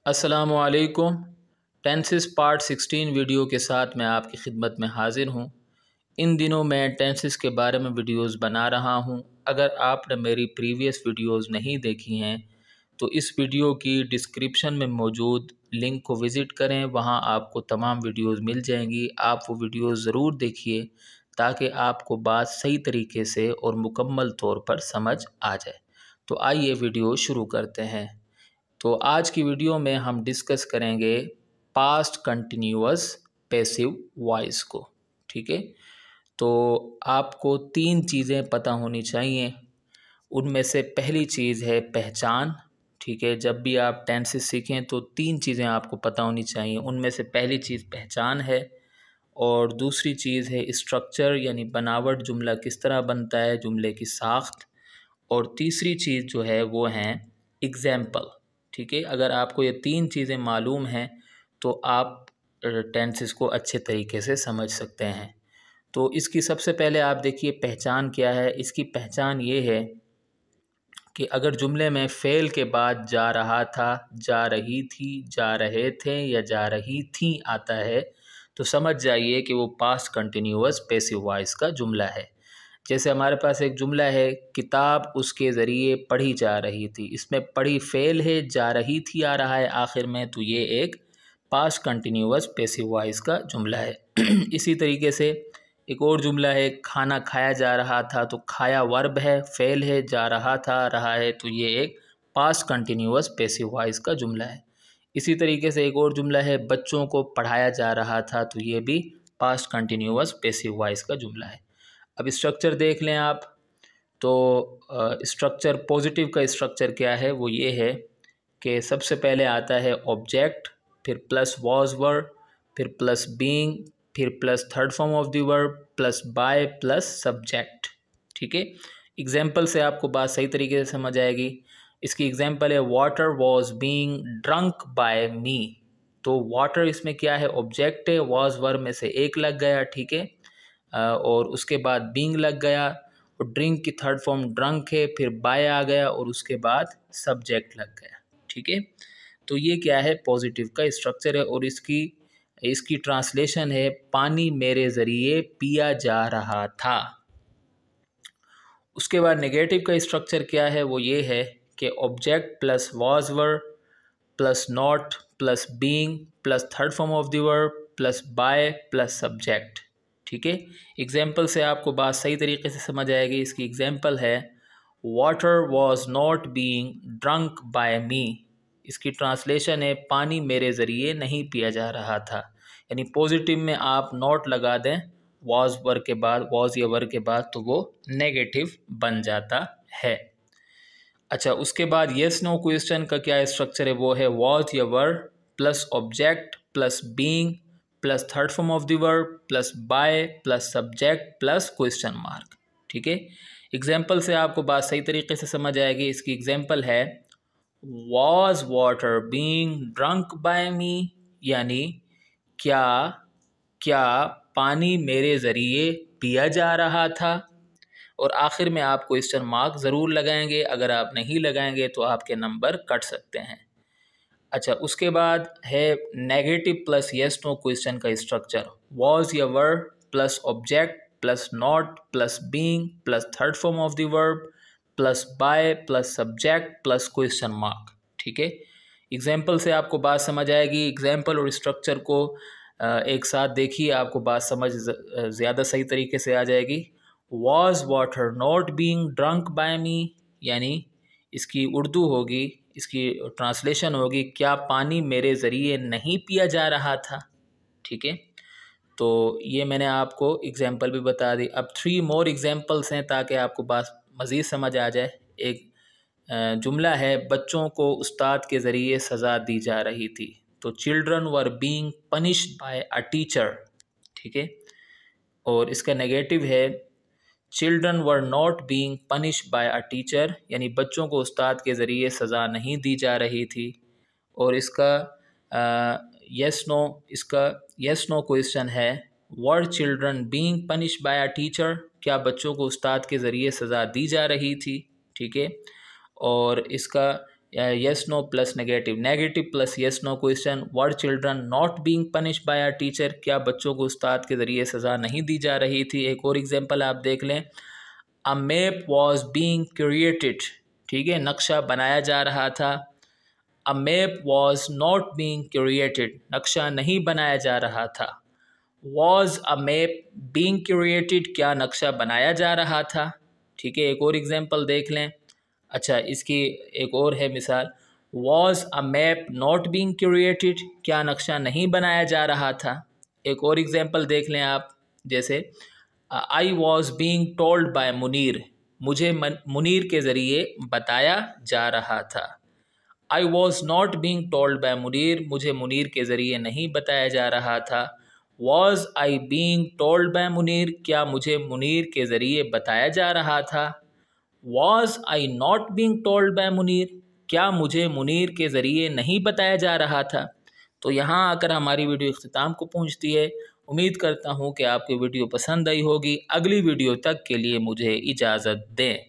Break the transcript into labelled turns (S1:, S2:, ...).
S1: अस्सलामुअलैकुम। Tenses part 16 video के साथ मैं आपकी खिदमत में हाज़िर हूँ। इन दिनों मैं टेंसेस के बारे में वीडियोस बना रहा हूँ। अगर आपने मेरी प्रीवियस वीडियोस नहीं देखी हैं तो इस वीडियो की डिस्क्रिप्शन में मौजूद लिंक को विज़िट करें, वहाँ आपको तमाम वीडियोस मिल जाएंगी। आप वो वीडियोस ज़रूर देखिए ताकि आपको बात सही तरीके से और मुकम्मल तौर पर समझ आ जाए। तो आइए वीडियो शुरू करते हैं। तो आज की वीडियो में हम डिस्कस करेंगे पास्ट कंटिन्यूअस पैसिव वॉइस को। ठीक है, तो आपको 3 चीज़ें पता होनी चाहिए। उनमें से पहली चीज़ है पहचान। ठीक है, जब भी आप टेंसेस सीखें तो 3 चीज़ें आपको पता होनी चाहिए। उनमें से पहली चीज़ पहचान है, और दूसरी चीज़ है स्ट्रक्चर यानी बनावट, जुमला किस तरह बनता है, जुमले की साख्त, और तीसरी चीज़ जो है वो है एग्ज़ाम्पल। ठीक है, अगर आपको ये 3 चीज़ें मालूम हैं तो आप टेंसेस को अच्छे तरीके से समझ सकते हैं। तो इसकी सबसे पहले आप देखिए पहचान क्या है। इसकी पहचान ये है कि अगर जुमले में फ़ेल के बाद जा रहा था, जा रही थी, जा रहे थे या जा रही थी आता है तो समझ जाइए कि वो पास्ट कंटिन्यूअस पैसिव वॉइस का जुमला है। जैसे हमारे पास एक जुमला है, किताब उसके ज़रिए पढ़ी जा रही थी। इसमें पढ़ी फ़ेल है, जा रही थी आ रहा है आखिर में, तो ये एक पास्ट कंटिन्यूअस पैसिव वॉइस का जुमला है। इसी तरीके से एक और जुमला है, खाना खाया जा रहा था, तो खाया वर्ब है, फ़ेल है, जा रहा था रहा है, तो ये एक पास्ट कंटिन्यूअस पैसिव वॉइस का जुमला है। इसी तरीके से एक और जुमला है, बच्चों को पढ़ाया जा रहा था, तो ये भी पास्ट कंटिन्यूअस पैसिव वॉइस का जुमला है। अब स्ट्रक्चर देख लें आप, तो स्ट्रक्चर पॉजिटिव का स्ट्रक्चर क्या है, वो ये है कि सबसे पहले आता है ऑब्जेक्ट, फिर प्लस वॉज वर्ब, फिर प्लस बीइंग, फिर plus third form of the verb, plus by, plus subject. ठीक है, एग्जाम्पल से आपको बात सही तरीके से समझ आएगी। इसकी एग्जाम्पल है water was being drunk by me. तो वाटर इसमें क्या है, ऑब्जेक्ट है, वॉज वर्ब में से एक लग गया, ठीक है, और उसके बाद बीइंग लग गया, और ड्रिंक की थर्ड फॉर्म ड्रंक है, फिर बाय आ गया और उसके बाद सब्जेक्ट लग गया। ठीक है, तो ये क्या है, पॉजिटिव का स्ट्रक्चर है, और इसकी ट्रांसलेशन है पानी मेरे ज़रिए पिया जा रहा था। उसके बाद नेगेटिव का स्ट्रक्चर क्या है, वो ये है कि object plus was verb plus not plus being plus third form of the verb plus by plus subject. ठीक है, एग्जाम्पल से आपको बात सही तरीके से समझ आएगी। इसकी एग्जाम्पल है water was not being drunk by me. इसकी ट्रांसलेशन है पानी मेरे ज़रिए नहीं पिया जा रहा था। यानी पॉजिटिव में आप नॉट लगा दें वॉज वर्ब के बाद, वॉज या वर्ब के बाद, तो वो नेगेटिव बन जाता है। अच्छा, उसके बाद येस नो क्वेश्चन का क्या स्ट्रक्चर है, वो है वॉज या verb plus object plus being plus third form of the verb plus by plus subject plus question mark. ठीक है, एग्जाम्पल से आपको बात सही तरीके से समझ आएगी। इसकी एग्जाम्पल है was water being drunk by me, यानी क्या पानी मेरे ज़रिए पिया जा रहा था, और आखिर में आप क्वेश्चन मार्क ज़रूर लगाएंगे। अगर आप नहीं लगाएंगे तो आपके नंबर कट सकते हैं। अच्छा, उसके बाद है negative plus yes no question का स्ट्रक्चर, वॉज या verb plus object plus not plus being plus third form of the verb plus by plus subject plus question mark. ठीक है, एग्जाम्पल से आपको बात समझ आएगी। एग्जाम्पल और स्ट्रक्चर को एक साथ देखिए, आपको बात समझ ज़्यादा सही तरीके से आ जाएगी। Was water not being drunk by me, यानी इसकी उर्दू होगी, इसकी ट्रांसलेशन होगी क्या पानी मेरे ज़रिए नहीं पिया जा रहा था। ठीक है, तो ये मैंने आपको एग्जाम्पल भी बता दी। अब 3 मोर एग्जाम्पल्स हैं ताकि आपको बात मज़ीद समझ आ जाए। एक जुमला है, बच्चों को उस्ताद के ज़रिए सज़ा दी जा रही थी, तो children were being punished by a teacher. ठीक है, और इसका नेगेटिव है children were not being punished by a teacher, यानी बच्चों को उस्ताद के ज़रिए सज़ा नहीं दी जा रही थी। और इसका यस नो क्वेश्चन है were children being punished by a teacher, क्या बच्चों को उस्ताद के ज़रिए सज़ा दी जा रही थी। ठीक है, और इसका yes no plus negative, negative plus yes no question. Were children not being punished by a teacher, क्या बच्चों को उस्ताद के ज़रिए सज़ा नहीं दी जा रही थी। एक और एग्जांपल आप देख लें, a map was being created, ठीक है, नक्शा बनाया जा रहा था। A map was not being created, नक्शा नहीं बनाया जा रहा था। Was a map being created, क्या नक्शा बनाया जा रहा था। ठीक है, एक और एग्जांपल देख लें। अच्छा, इसकी एक और है मिसाल, was a map not being created, क्या नक्शा नहीं बनाया जा रहा था। एक और एग्जांपल देख लें आप, जैसे I was being told by Munir, मुझे मुनीर के ज़रिए बताया जा रहा था। I was not being told by Munir, मुझे मुनीर के ज़रिए नहीं बताया जा रहा था। Was I being told by Munir, क्या मुझे मुनीर के ज़रिए बताया जा रहा था। Was I not being told by Munir, क्या मुझे मुनीर के ज़रिए नहीं बताया जा रहा था। तो यहाँ आकर हमारी वीडियो इख्तिताम को पहुँचती है। उम्मीद करता हूँ कि आपको वीडियो पसंद आई होगी। अगली वीडियो तक के लिए मुझे इजाज़त दें।